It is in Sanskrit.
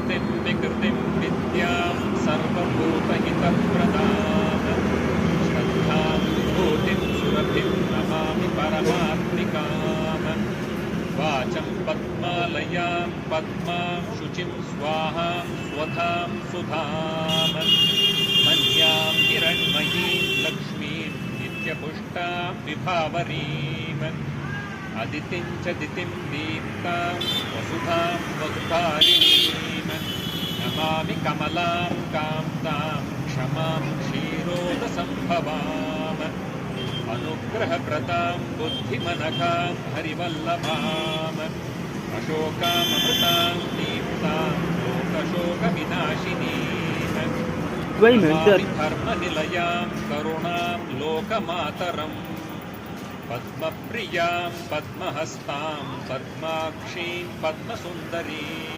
प्रकृतिं विकृतिं विद्यां सर्वभूतहितप्रदाम् श्रद्धां विभूतिं सुरभिं नमामि परमात्मिकाम् वाचं पद्मालयां पद्मां शुचिं स्वाहां स्वधां सुधां मन्यां हिरण्मयीं लक्ष्मीं नित्यपुष्टां विभावरीम् अदितिं च दितिं दीप्तां वसुधां वसुधारिणीं नमामि कमलां कान्तां क्षमां क्षीरोदसम्भवाम् अनुग्रहप्रदां बुद्धिमनघां हरिवल्लभाम् अशोकामृतां दीप्तां लोकशोकविनाशिनीम् नमामि धर्मनिलयां करुणां लोकमातरम् पद्मप्रियां पद्महस्तां पद्माक्षीं पद्मसुन्दरीम्